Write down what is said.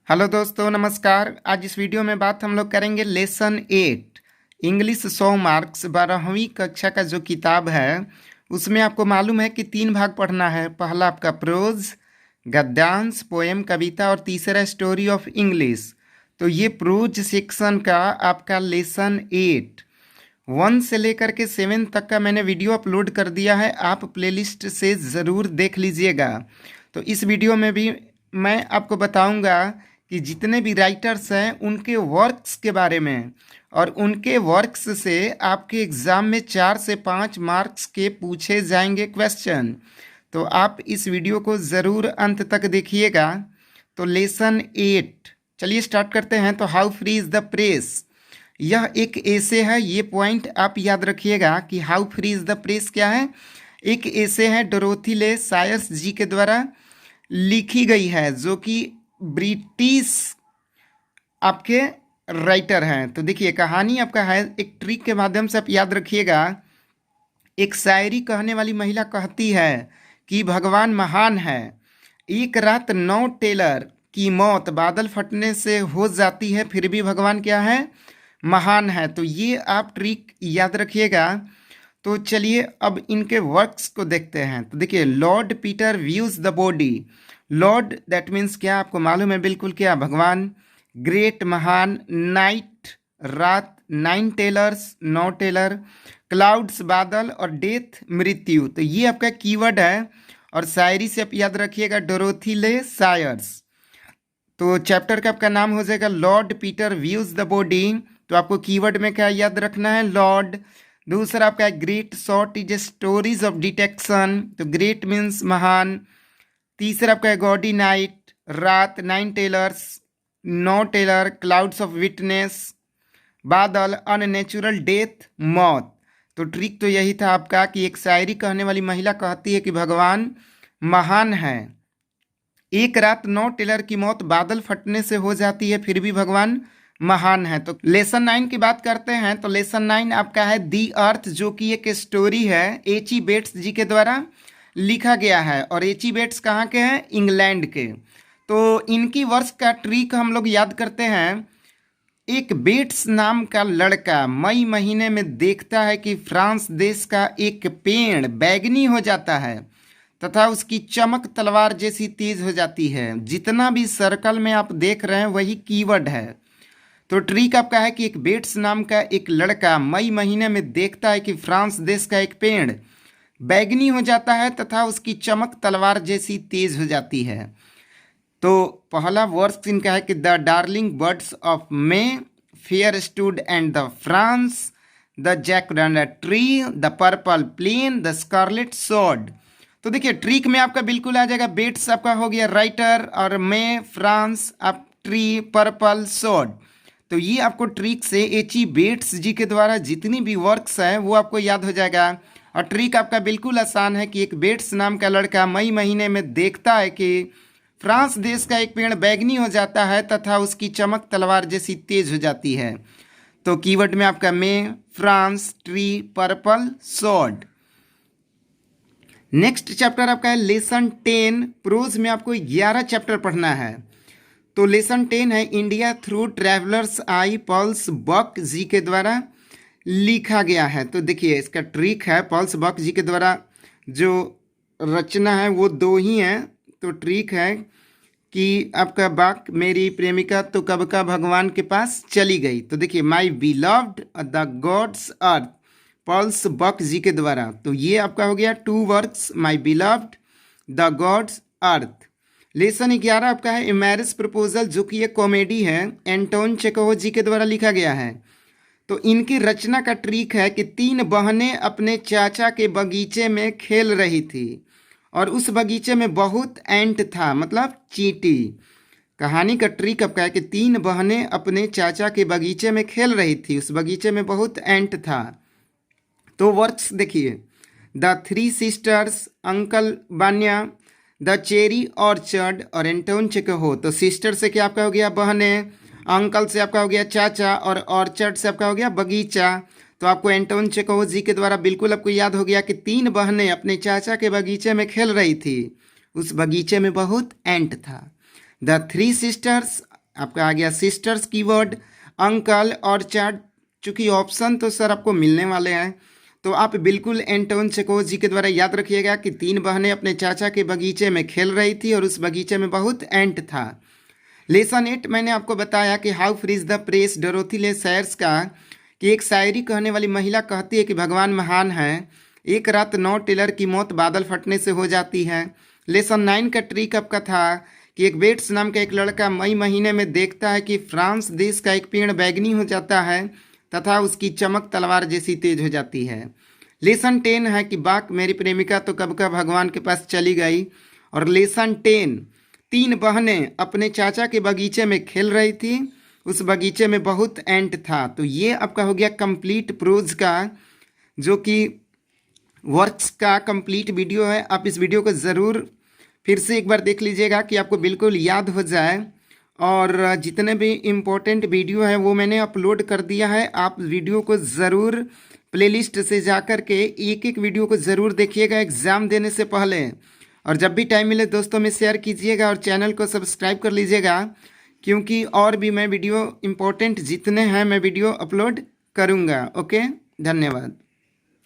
Hello दोस्तों, नमस्कार। आज इस वीडियो में बात हम लोग करेंगे लेसन 8 इंग्लिश 100 मार्क्स 12वीं कक्षा का जो किताब है उसमें आपको मालूम है कि 3 भाग पढ़ना है। पहला आपका प्रोज, गद्यांश, पोएम, कविता और तीसरा स्टोरी ऑफ इंग्लिश। तो ये प्रोज सेक्शन का आपका लेसन 8 1 से लेकर के 7 तक का मैंने वीडियो अपलोड कर दिया है, आप प्लेलिस्ट से ज़रूर देख लीजिएगा। तो इस वीडियो में भी मैं आपको बताऊंगा कि जितने भी राइटर्स हैं उनके वर्क्स के बारे में, और उनके वर्क्स से आपके एग्ज़ाम में 4 से 5 मार्क्स के पूछे जाएंगे क्वेश्चन। तो आप इस वीडियो को ज़रूर अंत तक देखिएगा। तो लेसन 8 चलिए स्टार्ट करते हैं। तो how free is the press, यह एक ऐसे है, ये पॉइंट आप याद रखिएगा कि how free is the press क्या है। एक ऐसे है डोरोथी ले सायर्स जी के द्वारा लिखी गई है, जो कि ब्रिटिश आपके राइटर हैं। तो देखिए कहानी आपका है, एक ट्रिक के माध्यम से आप याद रखिएगा। एक शायरी कहने वाली महिला कहती है कि भगवान महान है। एक रात 9 टेलर की मौत बादल फटने से हो जाती है, फिर भी भगवान क्या है, महान है। तो ये आप ट्रिक याद रखिएगा। तो चलिए अब इनके वर्क्स को देखते हैं। तो देखिए Lord Peter views the body, Lord that means क्या, आपको मालूम है बिल्कुल क्या, भगवान। ग्रेट महान, नाइट रात, 9 टेलर्स 9 टेलर, क्लाउड्स बादल, और डेथ मृत्यु। तो ये आपका कीवर्ड है। और शायरी से आप याद रखिएगा डोरोथी ले सायर्स। तो चैप्टर का आपका नाम हो जाएगा Lord Peter views the body. तो आपको कीवर्ड में क्या याद रखना है, लॉर्ड। दूसरा आपका great short is stories of detection, तो ग्रेट मीन्स महान। तीसरा आपका गॉडी नाइट रात, 9 tailors 9 tailor, clouds of witness बादल, अननेचुरल डेथ मौत। तो ट्रिक तो यही था आपका कि एक शायरी कहने वाली महिला कहती है कि भगवान महान है। एक रात 9 टेलर की मौत बादल फटने से हो जाती है, फिर भी भगवान महान है। तो लेसन 9 की बात करते हैं। तो लेसन 9 आपका है दी अर्थ, जो कि एक स्टोरी है, एच.ई. बेट्स जी के द्वारा लिखा गया है। और एच.ई. बेट्स कहाँ के हैं, इंग्लैंड के। तो इनकी वर्ष का ट्रिक हम लोग याद करते हैं। एक बेट्स नाम का लड़का मई महीने में देखता है कि फ्रांस देश का एक पेड़ बैगनी हो जाता है तथा उसकी चमक तलवार जैसी तेज हो जाती है। जितना भी सर्कल में आप देख रहे हैं वही कीवर्ड है। तो ट्रिक आपका है कि एक बेट्स नाम का एक लड़का मई महीने में देखता है कि फ्रांस देश का एक पेड़ बैगनी हो जाता है तथा उसकी चमक तलवार जैसी तेज हो जाती है। तो पहला वर्स इनका है कि the darling birds of May fair stood and the France, the jacaranda tree, the purple plain, the scarlet sword. तो देखिए ट्रिक में आपका बिल्कुल आ जाएगा, बेट्स आपका हो गया राइटर, और मे फ्रांस, आप ट्री, पर्पल, सॉर्ड। तो ये आपको ट्रिक से एच.ई. बेट्स जी के द्वारा जितनी भी वर्क्स हैं वो आपको याद हो जाएगा। और ट्रिक आपका बिल्कुल आसान है कि एक बेट्स नाम का लड़का मई महीने में देखता है कि फ्रांस देश का एक पेड़ बैगनी हो जाता है तथा उसकी चमक तलवार जैसी तेज हो जाती है। तो कीवर्ड में आपका May, France, tree, purple, sword. Next chapter आपका है लेसन 10। प्रोज में आपको 11 चैप्टर पढ़ना है। तो लेसन 10 है इंडिया थ्रू ट्रैवलर्स आई, पॉल्स बक जी के द्वारा लिखा गया है। तो देखिए इसका ट्रिक है, पॉल्स बक जी के द्वारा जो रचना है वो 2 ही हैं। तो ट्रिक है कि आपका बक मेरी प्रेमिका तो कब का भगवान के पास चली गई। तो देखिए my beloved the God's earth, Paul's Buck ji के द्वारा। तो ये आपका हो गया 2 works, my beloved, the God's earth. Lesson 11 आपका है ए मैरिज प्रपोजल, जो कि एक कॉमेडी है, एंटोन चेकोव जी के द्वारा लिखा गया है। तो इनकी रचना का ट्रिक है कि 3 बहनें अपने चाचा के बगीचे में खेल रही थी और उस बगीचे में बहुत एंट था, मतलब चींटी। कहानी का ट्रिक आपका है कि 3 बहनें अपने चाचा के बगीचे में खेल रही थी, उस बगीचे में बहुत एंट था। तो वर्क्स देखिए, the 3 sisters, uncle Vanya, the cherry orchard, और एंटोन चेकोव। तो सिस्टर से क्या आपका हो गया बहनें, अंकल से आपका हो गया चाचा, और ऑर्चर्ड से आपका हो गया बगीचा। तो आपको एंटोन चेकोव जी के द्वारा बिल्कुल आपको याद हो गया कि 3 बहनें अपने चाचा के बगीचे में खेल रही थी, उस बगीचे में बहुत एंट था। द 3 सिस्टर्स, आपका आ गया सिस्टर्स कीवर्ड, अंकल और चैट। चूंकि ऑप्शन तो सर आपको मिलने वाले हैं, तो आप बिल्कुल एंटोन चेकोव जी के द्वारा याद रखिएगा कि 3 बहनें अपने चाचा के बगीचे में खेल रही थी और उस बगीचे में बहुत एंट था। लेसन 8 मैंने आपको बताया कि how freeze the press, Dorothy L Sayers का, कि एक शायरी कहने वाली महिला कहती है कि भगवान महान है। एक रात 9 टेलर की मौत बादल फटने से हो जाती है। लेसन 9 का ट्रिक आपका था कि एक बेट्स नाम का एक लड़का मई महीने में देखता है कि फ्रांस देश का एक पेड़ बैगनी हो जाता है तथा उसकी चमक तलवार जैसी तेज हो जाती है। लेसन 10 है कि बाक मेरी प्रेमिका तो कब का भगवान के पास चली गई। और लेसन 10, 3 बहनें अपने चाचा के बगीचे में खेल रही थी, उस बगीचे में बहुत एंट था। तो ये आपका हो गया कंप्लीट प्रोज का, जो कि वर्क्स का कंप्लीट वीडियो है। आप इस वीडियो को ज़रूर फिर से एक बार देख लीजिएगा कि आपको बिल्कुल याद हो जाए। और जितने भी इम्पोर्टेंट वीडियो है वो मैंने अपलोड कर दिया है। आप वीडियो को ज़रूर प्लेलिस्ट से जा कर के एक एक वीडियो को ज़रूर देखिएगा एग्ज़ाम देने से पहले। और जब भी टाइम मिले दोस्तों में शेयर कीजिएगा और चैनल को सब्सक्राइब कर लीजिएगा, क्योंकि और भी मैं वीडियो इम्पोर्टेंट जितने हैं मैं वीडियो अपलोड करूँगा। ओके, धन्यवाद।